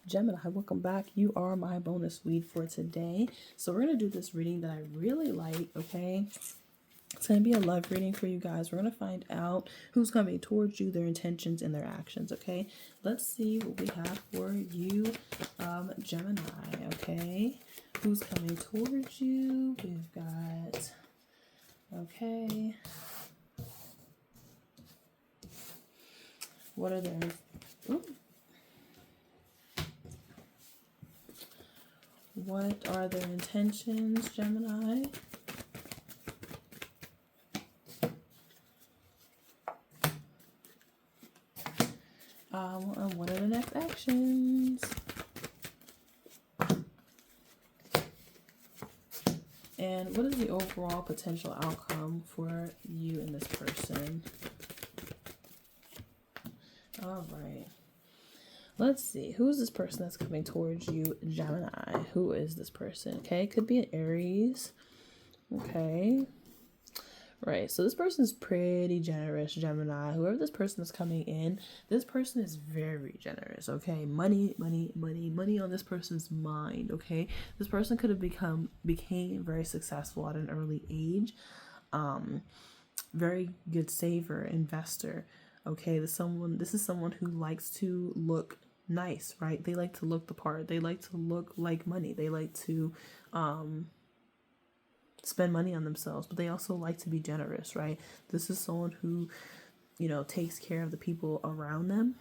Gemini, welcome back. You are my bonus read for today. So we're going to do this reading that I really like, okay? It's going to be a love reading for you guys. We're going to find out who's coming towards you, their intentions, and their actions, okay? Let's see what we have for you, Gemini, okay? Who's coming towards you? We've got, okay. What are their... Ooh. What are their intentions, Gemini? And what are the next actions? And what is the overall potential outcome for you and this person? All right. Let's see. Who is this person that's coming towards you, Gemini? Who is this person? Okay, it could be an Aries. Okay. Right, so this person is pretty generous, Gemini. Whoever this person is coming in, this person is very generous, okay? Money, money, money, money on this person's mind, okay? This person could have became very successful at an early age. Very good saver, investor, okay? This is someone who likes to look nice, right? They like to look the part. They like to look like money. They like to spend money on themselves, but they also like to be generous, right? This is someone who, takes care of the people around them.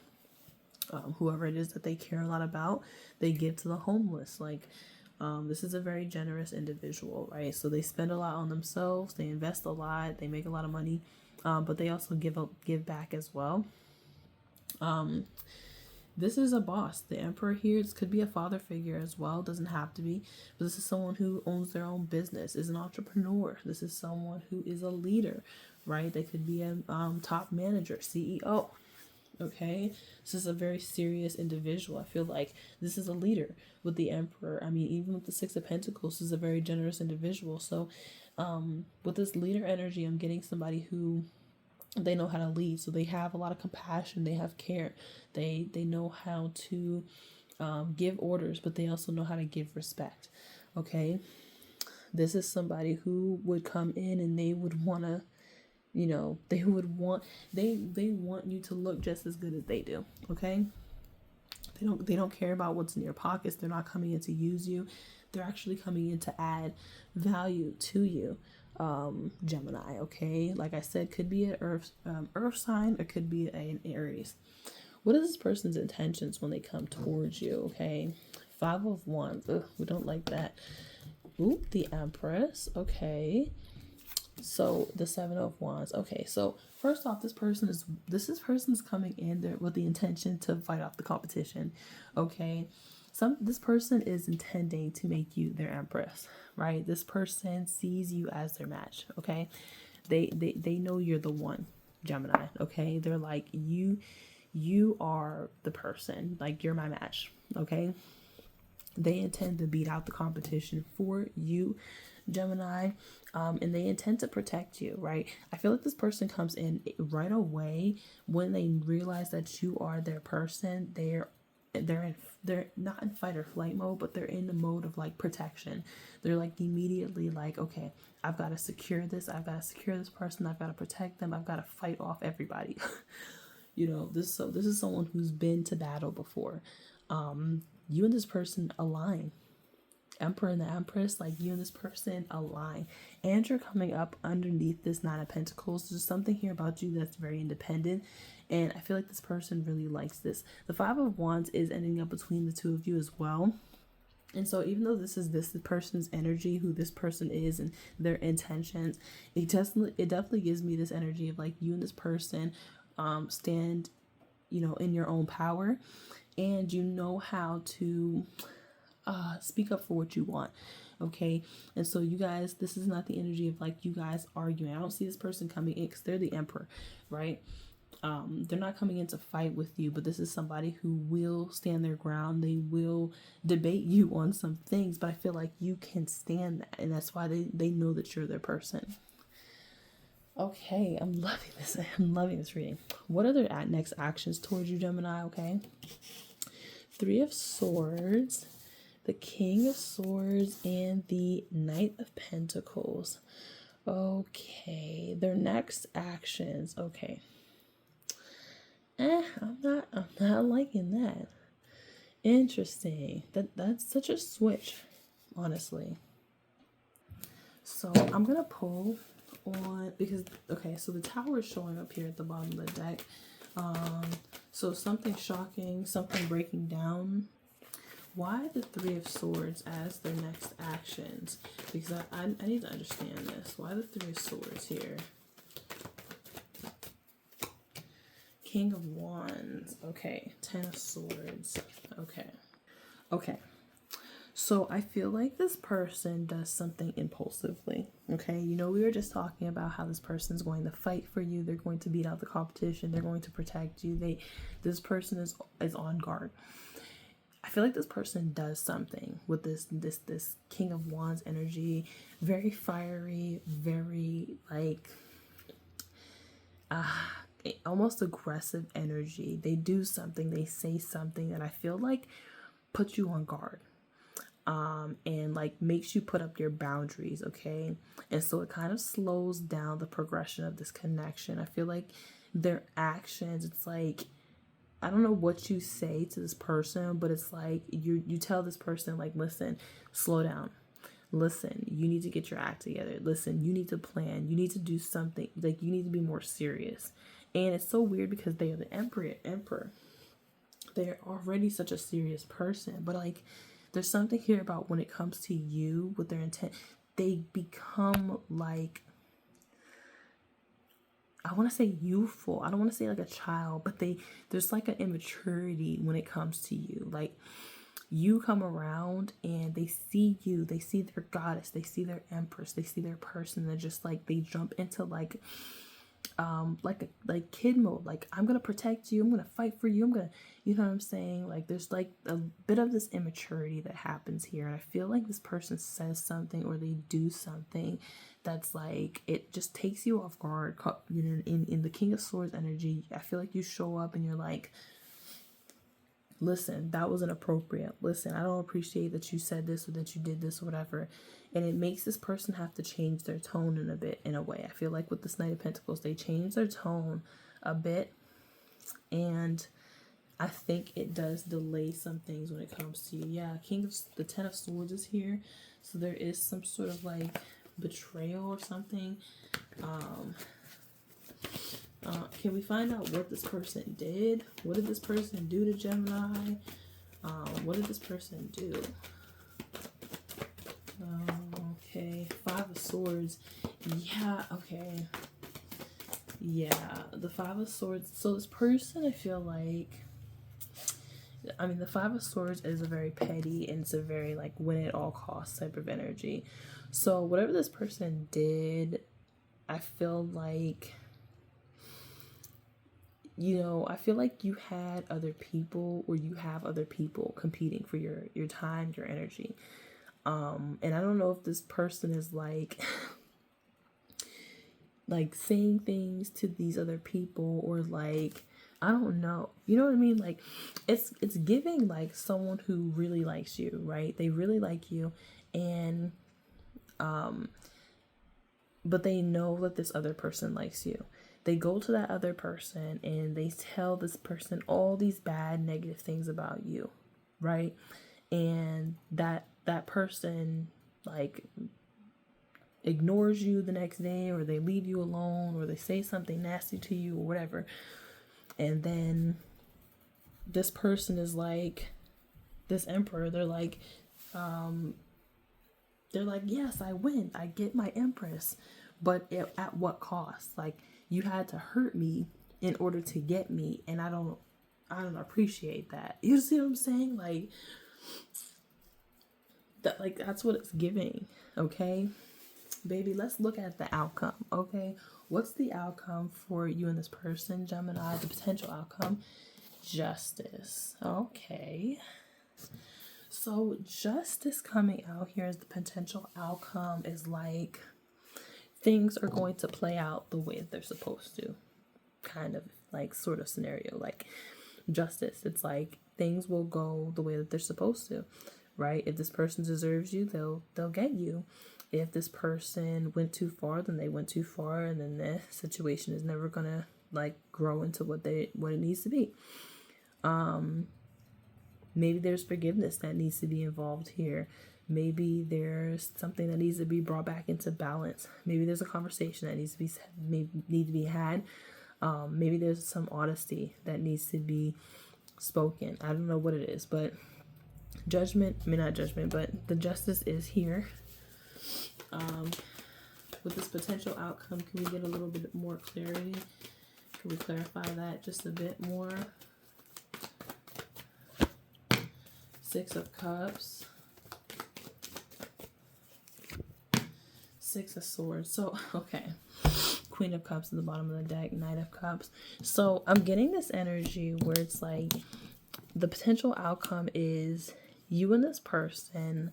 Whoever it is that they care a lot about, they give to the homeless. This is a very generous individual, right? So they spend a lot on themselves, they invest a lot, they make a lot of money, but they also give back as well. This is a boss. The Emperor here, this could be a father figure as well. Doesn't have to be. But this is someone who owns their own business, is an entrepreneur. This is someone who is a leader, right? They could be a top manager, CEO. Okay, this is a very serious individual. I feel like this is a leader with the Emperor. I mean, even with the Six of Pentacles, this is a very generous individual. So with this leader energy, I'm getting somebody who they know how to lead, so they have a lot of compassion, they have care, they know how to give orders, but they also know how to give respect. Okay, this is somebody who would come in and they would want to, they want you to look just as good as they do. Okay, they don't care about what's in your pockets. They're not coming in to use you. They're actually coming in to add value to you. Gemini, okay? Like I said, could be an earth sign, or could be an Aries. What is this person's intentions when they come towards you, okay? 5 of Wands. Ugh, we don't like that. Ooh, the Empress, okay. So the 7 of Wands. Okay, so first off, this person's coming in there with the intention to fight off the competition. Okay. This person is intending to make you their empress, right? This person sees you as their match, okay? They know you're the one, Gemini, okay? They're like, you are the person, like you're my match, okay? They intend to beat out the competition for you, Gemini, and they intend to protect you, right? I feel like this person comes in right away when they realize that you are their person. They're not in fight or flight mode, but they're in the mode of like protection. They're like immediately like, okay, I've got to secure this. I've got to secure this person. I've got to protect them. I've got to fight off everybody. This is someone who's been to battle before. You and this person align. Emperor and the Empress, like you and this person align, and you're coming up underneath this 9 of Pentacles. There's something here about you that's very independent, and I feel like this person really likes this. The 5 of Wands is ending up between the two of you as well. And so even though this is the person's energy, who this person is and their intentions, it definitely gives me this energy of like you and this person stand, in your own power, and you know how to speak up for what you want. Okay, and so you guys, this is not the energy of like you guys arguing. I don't see this person coming in because they're the Emperor, right? They're not coming in to fight with you, but this is somebody who will stand their ground. They will debate you on some things, but I feel like you can stand that, and that's why they know that you're their person. Okay, I'm loving this. I'm loving this reading. What are their next actions towards you, Gemini? Okay, Three of Swords, the King of Swords, and the Knight of Pentacles. Okay, their next actions. Okay. I'm not liking that. Interesting. That's such a switch, honestly. So I'm gonna pull on, because okay, so the tower is showing up here at the bottom of the deck. So something shocking, something breaking down. Why the Three of Swords as their next actions? Because I need to understand this. Why the Three of Swords here? King of Wands. Okay. Ten of Swords. Okay. Okay. So I feel like this person does something impulsively. Okay. You know, we were just talking about how this person's going to fight for you. They're going to beat out the competition. They're going to protect you. This person is on guard. I feel like this person does something with this King of Wands energy. Very fiery, very like almost aggressive energy. They do something, they say something that I feel like puts you on guard. And like makes you put up your boundaries, okay? And so it kind of slows down the progression of this connection. I feel like their actions, it's like, I don't know what you say to this person, but it's like you tell this person, like, listen, slow down. Listen, you need to get your act together. Listen, you need to plan. You need to do something. Like, you need to be more serious. And it's so weird because they are the emperor. They're already such a serious person, but like there's something here about when it comes to you with their intent, they become like, I want to say youthful. I don't want to say like a child, but there's like an immaturity when it comes to you. Like, you come around and they see you, they see their goddess, they see their empress, they see their person. They're just like, they jump into like kid mode. Like, I'm gonna protect you, I'm gonna fight for you, I'm gonna, you know what I'm saying? Like, there's like a bit of this immaturity that happens here, and I feel like this person says something or they do something that's like, it just takes you off guard. You know, in the King of Swords energy, I feel like you show up and you're like, listen, that was inappropriate. Listen, I don't appreciate that you said this or that you did this or whatever. And it makes this person have to change their tone in a way. I feel like with this Knight of Pentacles, they change their tone a bit. And I think it does delay some things when it comes to you. Yeah, the Ten of Swords is here. So there is some sort of like betrayal or something. Can we find out what this person did? What did this person do to Gemini? What did this person do? Okay, Five of Swords. Yeah, okay. Yeah, the Five of Swords. So this person, I feel like, I mean, the Five of Swords is a very petty and it's a very like win at all costs type of energy. So whatever this person did, I feel like, you know, I feel like you had other people, or you have other people competing for your time, your energy. And I don't know if this person is like like saying things to these other people, or like, I don't know. You know what I mean? Like, it's giving like someone who really likes you, right? They really like you, and but they know that this other person likes you. They go to that other person and they tell this person all these bad, negative things about you, right? And that person like ignores you the next day, or they leave you alone, or they say something nasty to you or whatever. And then this person is like, this emperor, they're like, yes, I win, I get my empress, but at what cost? Like, you had to hurt me in order to get me, and I don't appreciate that. You see what I'm saying? Like, that, like, that's what it's giving. Okay, baby, let's look at the outcome. Okay, what's the outcome for you and this person, Gemini? The potential outcome: justice. Okay, so justice coming out here as the potential outcome is like, things are going to play out the way that they're supposed to, kind of like, sort of scenario. Like, justice, it's like things will go the way that they're supposed to, right? If this person deserves you, they'll get you. If this person went too far, then they went too far, and then the situation is never gonna like grow into what it needs to be. Maybe there's forgiveness that needs to be involved here. Maybe there's something that needs to be brought back into balance. Maybe there's a conversation that needs to be had. Maybe there's some honesty that needs to be spoken. I don't know what it is, but not judgment, but the justice is here. With this potential outcome, can we get a little bit more clarity? Can we clarify that just a bit more? Six of Cups. Six of Swords. So, okay. Queen of Cups at the bottom of the deck. Knight of Cups. So, I'm getting this energy where it's like the potential outcome is you and this person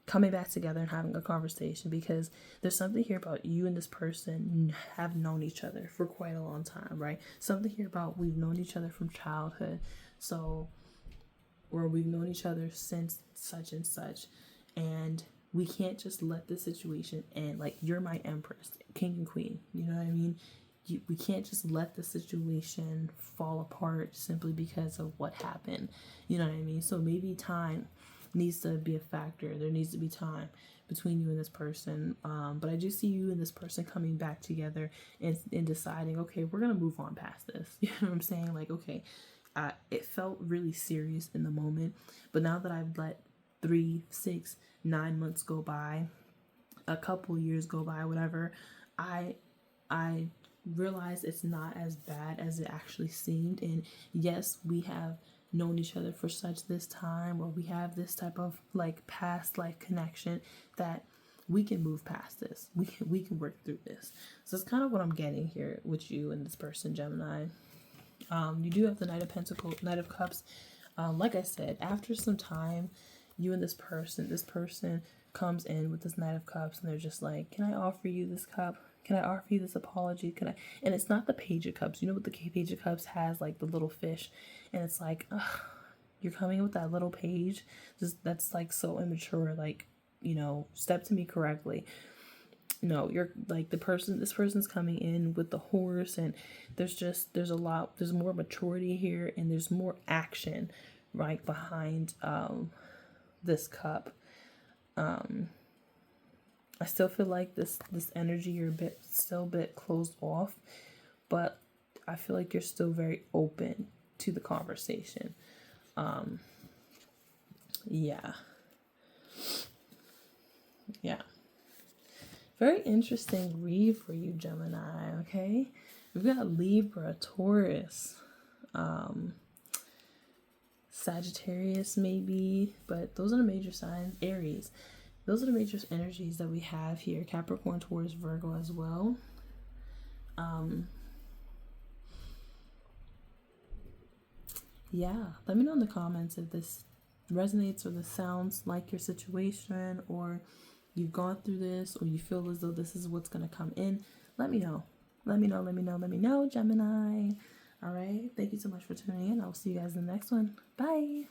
coming back together and having a conversation, because there's something here about you and this person have known each other for quite a long time, right? Something here about we've known each other from childhood. So, or we've known each other since such and such, and we can't just let this situation end. Like, you're my empress, king and queen, you know what I mean? We can't just let the situation fall apart simply because of what happened, you know what I mean? So maybe time needs to be a factor. There needs to be time between you and this person, but I do see you and this person coming back together and deciding, okay, we're gonna move on past this. You know what I'm saying? Like, okay, it felt really serious in the moment, but now that I've let 3, 6, 9 months go by, a couple years go by, whatever, I realize it's not as bad as it actually seemed. And yes, we have known each other for such this time, or we have this type of like past life connection that we can move past this. We can work through this. So it's kind of what I'm getting here with you and this person, Gemini. You do have the Knight of Cups. Like I said, after some time, you and this person comes in with this Knight of Cups, and they're just like, can I offer you this cup? Can I offer you this apology? Can I? And it's not the Page of Cups. You know what the Page of Cups has, like the little fish, and it's like, ugh, you're coming with that little page. That's like so immature. Like, you know, step to me correctly. No, you're like this person's coming in with the horse, and there's more maturity here, and there's more action right behind this cup. I still feel like this energy, you're still a bit closed off, but I feel like you're still very open to the conversation. Yeah. Very interesting read for you, Gemini, okay? We've got Libra, Taurus, Sagittarius maybe, but those are the major signs. Aries. Those are the major energies that we have here. Capricorn, Taurus, Virgo as well. Yeah, let me know in the comments if this resonates or this sounds like your situation, or you've gone through this, or you feel as though this is what's going to come in. Let me know. Let me know, Gemini. All right. Thank you so much for tuning in. I'll see you guys in the next one. Bye.